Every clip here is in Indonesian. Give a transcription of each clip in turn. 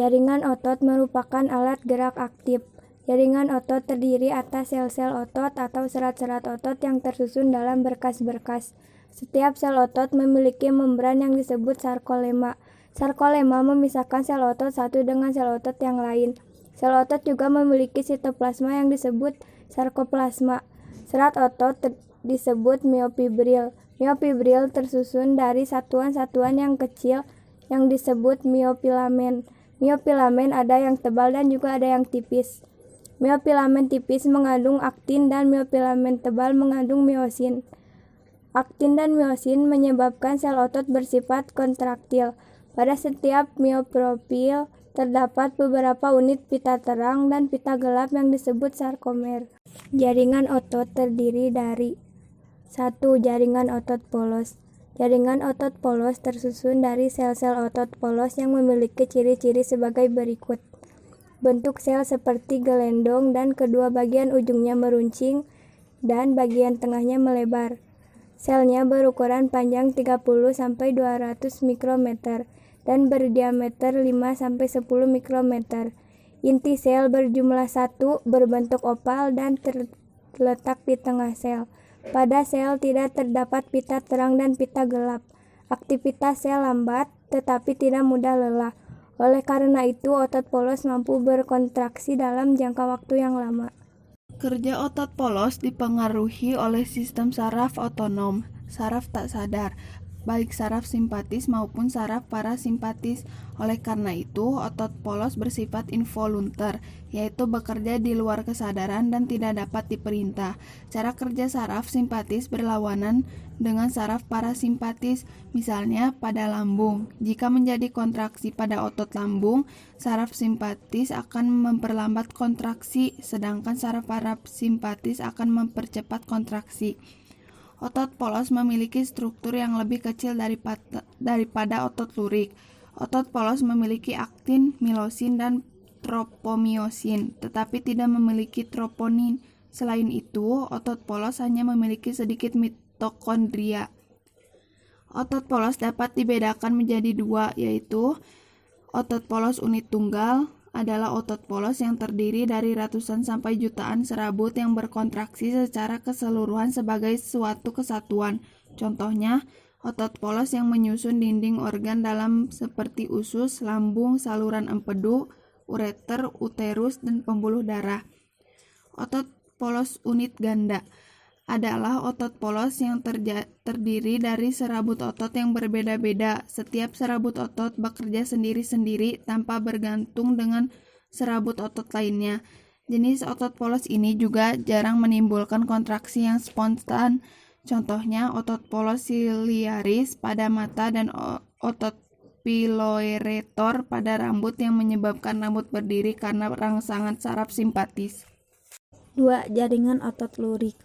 Jaringan otot merupakan alat gerak aktif. Jaringan otot terdiri atas sel-sel otot atau serat-serat otot yang tersusun dalam berkas-berkas. Setiap sel otot memiliki membran yang disebut sarkolema. Sarkolema memisahkan sel otot satu dengan sel otot yang lain. Sel otot juga memiliki sitoplasma yang disebut sarkoplasma. Serat otot disebut miofibril. Miofibril tersusun dari satuan-satuan yang kecil yang disebut miofilamen. Miofilamen ada yang tebal dan juga ada yang tipis. Miofilamen tipis mengandung aktin dan miofilamen tebal mengandung miosin. Aktin dan miosin menyebabkan sel otot bersifat kontraktil. Pada setiap mioprofil terdapat beberapa unit pita terang dan pita gelap yang disebut sarkomer. Jaringan otot terdiri dari 1. Jaringan otot polos. Jaringan otot polos tersusun dari sel-sel otot polos yang memiliki ciri-ciri sebagai berikut. Bentuk sel seperti gelendong dan kedua bagian ujungnya meruncing dan bagian tengahnya melebar. Selnya berukuran panjang 30-200 mikrometer dan berdiameter 5-10 mikrometer. Inti sel berjumlah 1, berbentuk opal dan terletak di tengah sel. Pada sel tidak terdapat pita terang dan pita gelap. Aktivitas sel lambat tetapi tidak mudah lelah. Oleh karena itu, otot polos mampu berkontraksi dalam jangka waktu yang lama. Kerja otot polos dipengaruhi oleh sistem saraf otonom, saraf tak sadar, baik saraf simpatis maupun saraf parasimpatis. Oleh karena itu, otot polos bersifat involuntar, yaitu bekerja di luar kesadaran dan tidak dapat diperintah. Cara kerja saraf simpatis berlawanan dengan saraf parasimpatis, misalnya pada lambung. Jika menjadi kontraksi pada otot lambung, saraf simpatis akan memperlambat kontraksi, sedangkan saraf parasimpatis akan mempercepat kontraksi. Otot polos memiliki struktur yang lebih kecil daripada otot lurik. Otot polos memiliki aktin, milosin, dan tropomiosin, tetapi tidak memiliki troponin. Selain itu, otot polos hanya memiliki sedikit mitokondria. Otot polos dapat dibedakan menjadi dua, yaitu otot polos unit tunggal adalah otot polos yang terdiri dari ratusan sampai jutaan serabut yang berkontraksi secara keseluruhan sebagai suatu kesatuan. Contohnya, otot polos yang menyusun dinding organ dalam seperti usus, lambung, saluran empedu, ureter, uterus, dan pembuluh darah. Otot polos unit ganda adalah otot polos yang terdiri dari serabut otot yang berbeda-beda. Setiap serabut otot bekerja sendiri-sendiri tanpa bergantung dengan serabut otot lainnya. Jenis otot polos ini juga jarang menimbulkan kontraksi yang spontan. Contohnya otot polos ciliaris pada mata dan otot piloeretor pada rambut yang menyebabkan rambut berdiri karena rangsangan saraf simpatis. 2. Jaringan otot lurik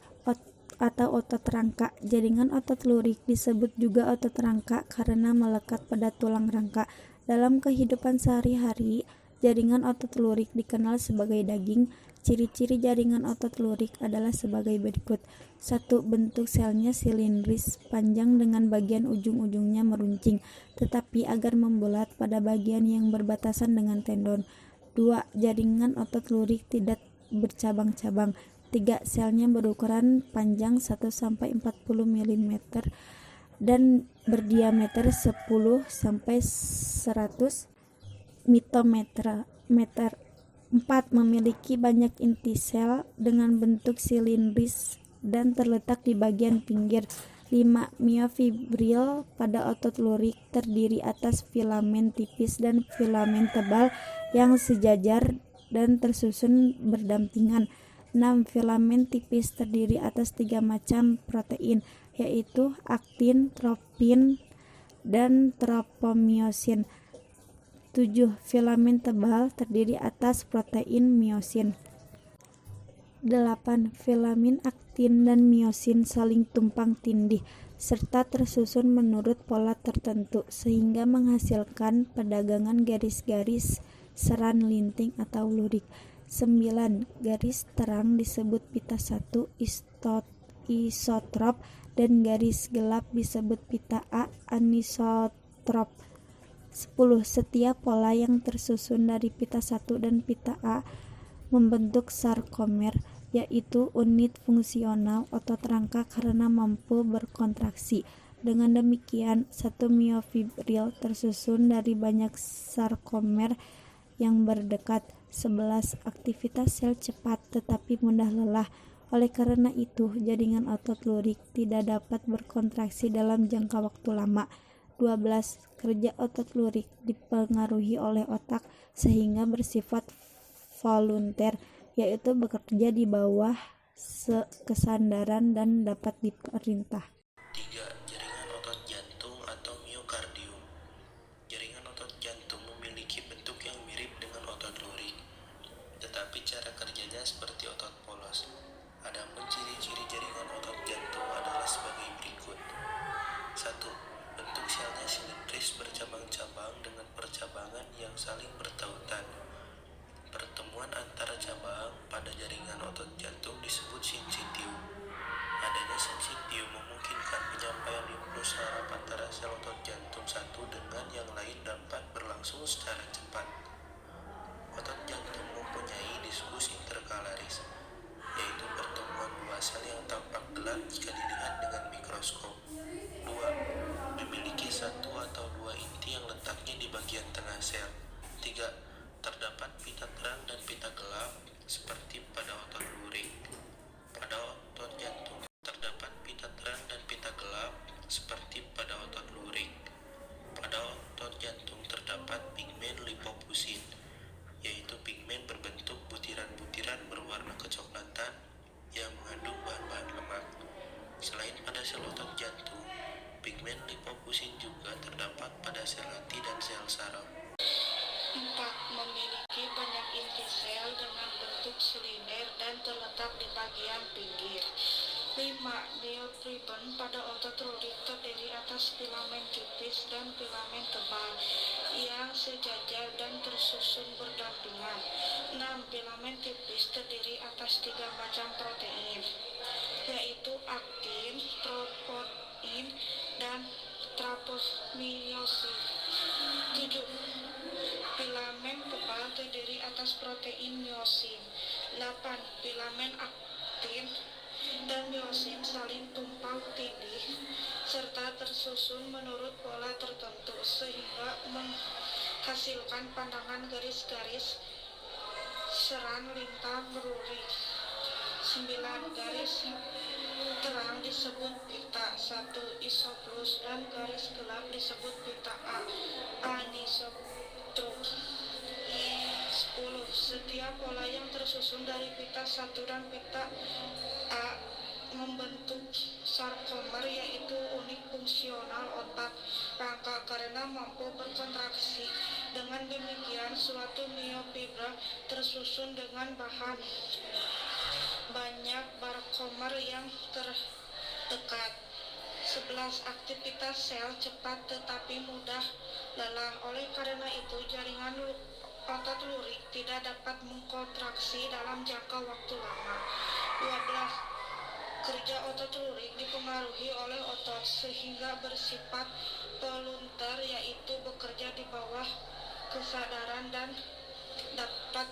atau otot rangka. Jaringan otot lurik disebut juga otot rangka karena melekat pada tulang rangka. Dalam kehidupan sehari-hari, jaringan otot lurik dikenal sebagai daging. Ciri-ciri jaringan otot lurik adalah sebagai berikut. 1. Bentuk selnya silindris, panjang dengan bagian ujung-ujungnya meruncing, tetapi agar membulat pada bagian yang berbatasan dengan tendon. 2. Jaringan otot lurik tidak bercabang-cabang. 3. Selnya berukuran panjang 1-40 mm dan berdiameter 10-100 mitometer. 4. Memiliki banyak inti sel dengan bentuk silindris dan terletak di bagian pinggir. 5. Miofibril pada otot lurik terdiri atas filamen tipis dan filamen tebal yang sejajar dan tersusun berdampingan. 6. Filamen tipis terdiri atas 3 macam protein, yaitu aktin, tropin, dan tropomiosin. 7. Filamen tebal terdiri atas protein miosin. 8. Filamen aktin dan miosin saling tumpang tindih serta tersusun menurut pola tertentu sehingga menghasilkan pedagangan garis-garis seran linting atau lurik. 9. Garis terang disebut pita 1 isotrop dan garis gelap disebut pita A anisotrop. 10. Setiap pola yang tersusun dari pita 1 dan pita A membentuk sarkomer, yaitu unit fungsional otot rangka karena mampu berkontraksi. Dengan demikian, satu miofibril tersusun dari banyak sarkomer yang berdekat. 11. Aktivitas sel cepat tetapi mudah lelah. Oleh karena itu, jaringan otot lurik tidak dapat berkontraksi dalam jangka waktu lama. 12. Kerja otot lurik dipengaruhi oleh otak sehingga bersifat volunter, yaitu bekerja di bawah kesandaran dan dapat diperintah. 3. Jaringan otot jantung atau miokardium. Jaringan otot jantung memiliki bentuk yang mirip dengan otot lurik, tetapi cara kerjanya seperti otot polos. Adapun ciri-ciri jaringan otot jantung adalah sebagai berikut. 1. Bentuk selnya silindris bercabang-cabang dengan percabangan yang saling bertautan. Pertemuan antara cabang pada jaringan otot jantung disebut sinsitium. Adanya sinsitium memungkinkan penyampaian impuls saraf antara sel otot jantung satu dengan yang lain dapat berlangsung secara cepat. Otot jantung mempunyai diskus interkalaris, yaitu pertemuan dua sel yang tampak gelap jika dilihat dengan mikroskop. 2. Memiliki satu atau dua inti yang letaknya di bagian tengah sel. 3. Terdapat pita terang dan pita gelap seperti pada otot lurik. Pada otot jantung terdapat pita terang dan pita gelap seperti pada otot lurik. Pada otot jantung terdapat pigmen lipofusin, yaitu pigmen berbentuk butiran-butiran berwarna kecoklatan yang mengandung bahan-bahan lemak. Selain pada sel otot jantung, pigmen lipofusin juga terdapat pada sel hati dan sel saraf. 4. Memiliki banyak inti sel dengan bentuk silinder dan terletak di bagian pinggir. 5. Miofibril pada otot lurik terdiri atas filamen tipis dan filamen tebal yang sejajar dan tersusun berdampingan. 6. Filamen tipis terdiri atas 3 macam protein, yaitu aktin, troponin, dan tropomyosin. 7. Filamen tebal terdiri atas protein myosin. 8. Filamen aktin dan myosin saling tumpang tindih serta tersusun menurut pola tertentu sehingga menghasilkan pandangan garis-garis seran lintang lurik. 9. Garis terang disebut pita 1 isoplus dan garis gelap disebut pita A anisotrop. 10. Setiap pola yang tersusun dari pita 1 dan pita A membentuk sarkomer, yaitu unit fungsional otak rangka karena mampu berkontraksi. Dengan demikian, suatu miofibril tersusun dengan banyak sarkomer yang terdekat. 11. Aktivitas sel cepat tetapi mudah lelah. Oleh karena itu, jaringan otot lurik tidak dapat mengkontraksi dalam jangka waktu lama. 12. Kerja otot lurik dipengaruhi oleh otot sehingga bersifat volunter, yaitu bekerja di bawah kesadaran dan dapat